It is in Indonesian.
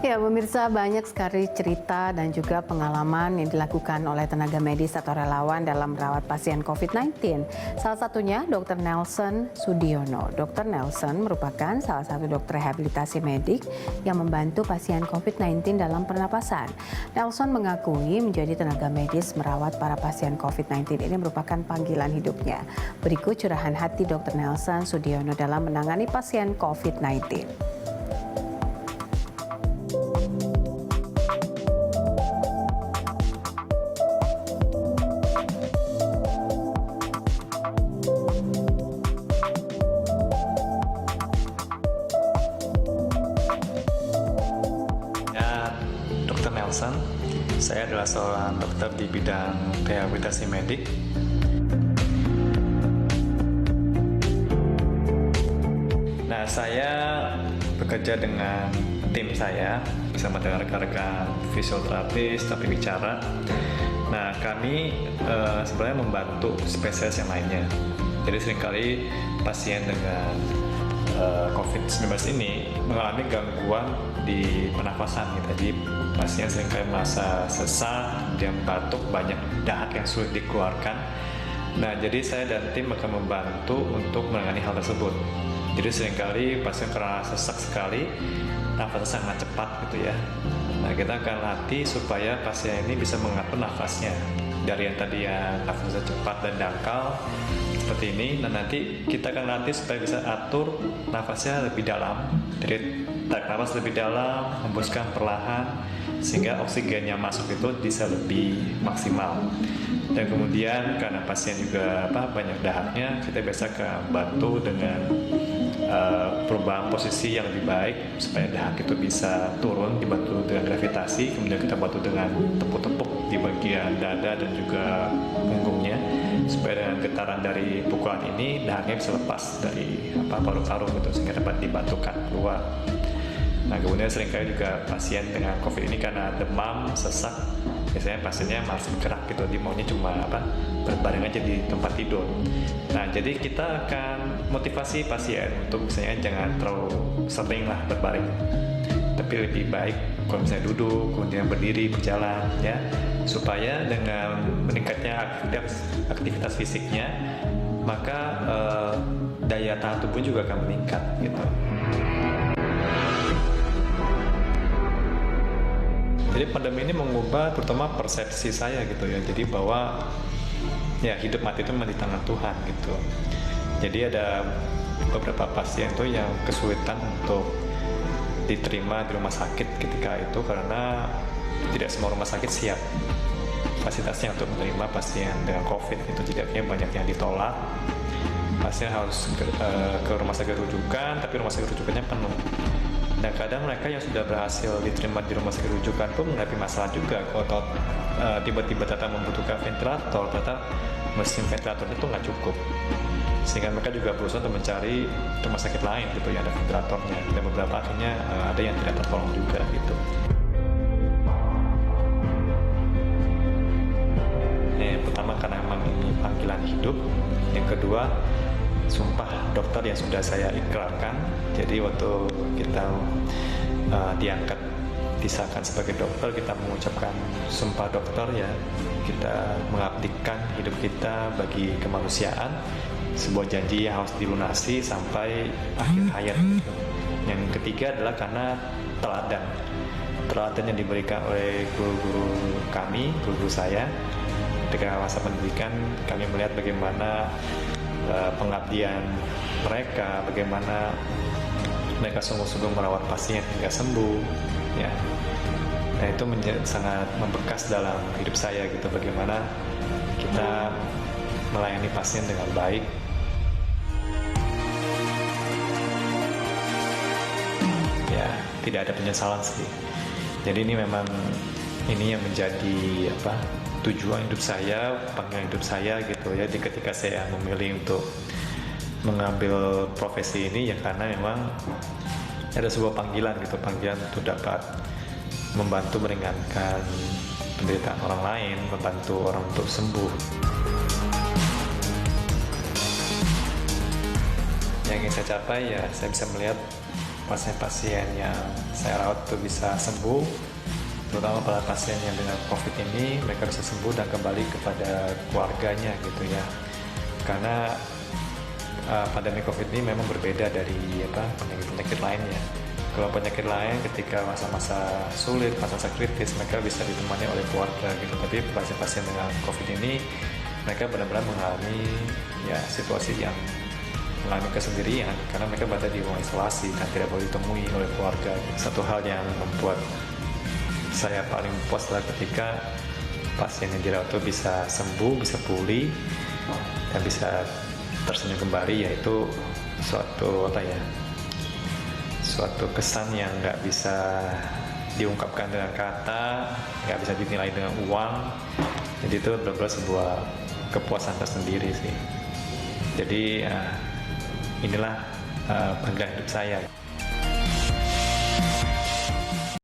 Ya, pemirsa, banyak sekali cerita dan juga pengalaman yang dilakukan oleh tenaga medis atau relawan dalam merawat pasien COVID-19. Salah satunya Dr. Nelson Sudiono. Dr. Nelson merupakan salah satu dokter rehabilitasi medik yang membantu pasien COVID-19 dalam pernapasan. Nelson mengakui menjadi tenaga medis merawat para pasien COVID-19 ini merupakan panggilan hidupnya. Berikut curahan hati Dr. Nelson Sudiono dalam menangani pasien COVID-19. Dr. Nelson, saya adalah seorang dokter di bidang rehabilitasi medik. Nah, saya bekerja dengan tim saya bersama dengan rekan-rekan fisioterapis, tapi bicara. Nah, kami sebenarnya membantu spesialis yang lainnya. Jadi seringkali pasien dengan COVID-19 ini mengalami gangguan di pernafasan gitu. Jadi pasien seringkali merasa sesak, kemudian batuk, banyak dahak yang sulit dikeluarkan. Nah, jadi saya dan tim akan membantu untuk menangani hal tersebut. Jadi seringkali pasien karena sesak sekali, nafasnya sangat cepat gitu ya. Nah, kita akan latih supaya pasien ini bisa mengatur nafasnya dari yang tadi yang nafasnya cepat dan dangkal seperti ini. Dan nanti kita akan latih supaya bisa atur nafasnya lebih dalam. Jadi tarik nafas lebih dalam, hembuskan perlahan sehingga oksigennya masuk itu bisa lebih maksimal. Dan kemudian karena pasien juga banyak dahaknya, kita biasa akan bantu dengan perubahan posisi yang lebih baik supaya dahak itu bisa turun, dibantu dengan gravitasi. Kemudian kita bantu dengan tepuk-tepuk di bagian dada dan juga punggungnya supaya dengan getaran dari pukulan ini dahaknya bisa lepas dari paru-paru gitu sehingga dapat dibantukan keluar. Nah, kemudian seringkali juga pasien dengan COVID ini karena demam, sesak, biasanya pasiennya malas bergerak gitu, dia maunya cuma berbaring aja di tempat tidur. Nah, jadi kita akan motivasi pasien untuk misalnya jangan terlalu sering lah berbaring, tapi lebih baik kalau misalnya duduk, kemudian berdiri, berjalan ya, supaya dengan meningkatnya aktivitas fisiknya, maka daya tahan tubuh juga akan meningkat gitu. Jadi pandemi ini mengubah terutama persepsi saya gitu ya. Jadi bahwa ya hidup mati itu memang di tangan Tuhan gitu. Jadi ada beberapa pasien tuh yang kesulitan untuk diterima di rumah sakit ketika itu karena tidak semua rumah sakit siap fasilitasnya untuk menerima pasien dengan COVID itu. Jadi akhirnya banyak yang ditolak. Pasien harus ke rumah sakit rujukan, tapi rumah sakit rujukannya penuh. Dan kadang mereka yang sudah berhasil diterima di rumah sakit rujukan pun menghadapi masalah juga. Kalau tiba-tiba datang membutuhkan ventilator, ternyata mesin ventilator itu nggak cukup. Sehingga mereka juga berusaha untuk mencari rumah sakit lain gitu yang ada ventilatornya. Dan beberapa akhirnya ada yang tidak tertolong juga gitu. Yang pertama karena memang ini panggilan hidup. Yang kedua, sumpah dokter yang sudah saya ikrarkan. Jadi waktu kita diangkat, disahkan sebagai dokter, kita mengucapkan sumpah dokter ya. Kita mengabdikan hidup kita bagi kemanusiaan, sebuah janji yang harus dilunasi sampai akhir hayat. Yang ketiga adalah karena teladan yang diberikan oleh guru-guru kami, guru-guru saya. Ketika masa pendidikan, kami melihat bagaimana pengabdian mereka, bagaimana mereka sungguh-sungguh merawat pasien hingga sembuh ya. Nah, itu sangat membekas dalam hidup saya gitu, bagaimana kita melayani pasien dengan baik. Ya, tidak ada penyesalan sih. Jadi ini memang yang menjadi tujuan hidup saya, panggilan hidup saya gitu ya. Jadi ketika saya memilih untuk mengambil profesi ini ya karena memang ada sebuah panggilan gitu, panggilan untuk dapat membantu meringankan penderitaan orang lain, membantu orang untuk sembuh. Yang ingin saya capai ya saya bisa melihat pasien-pasien yang saya rawat itu bisa sembuh, terutama para pasien yang dengan COVID ini mereka bisa sembuh dan kembali kepada keluarganya gitu ya. Karena pandemi COVID ini memang berbeda dari penyakit-penyakit lainnya. Kalau penyakit lain ketika masa-masa sulit, masa-masa kritis, mereka bisa ditemani oleh keluarga gitu. Tapi pasien-pasien dengan COVID ini mereka benar-benar mengalami ya situasi yang mengalami kesendirian karena mereka berada di ruang isolasi dan tidak boleh ditemui oleh keluarga. Satu hal yang membuat saya paling puas adalah ketika pasien yang dirawat itu bisa sembuh, bisa pulih, dan bisa tersenyum kembali, yaitu suatu kesan yang nggak bisa diungkapkan dengan kata, nggak bisa dinilai dengan uang. Jadi itu benar-benar sebuah kepuasan tersendiri sih. Jadi inilah panggilan hidup saya.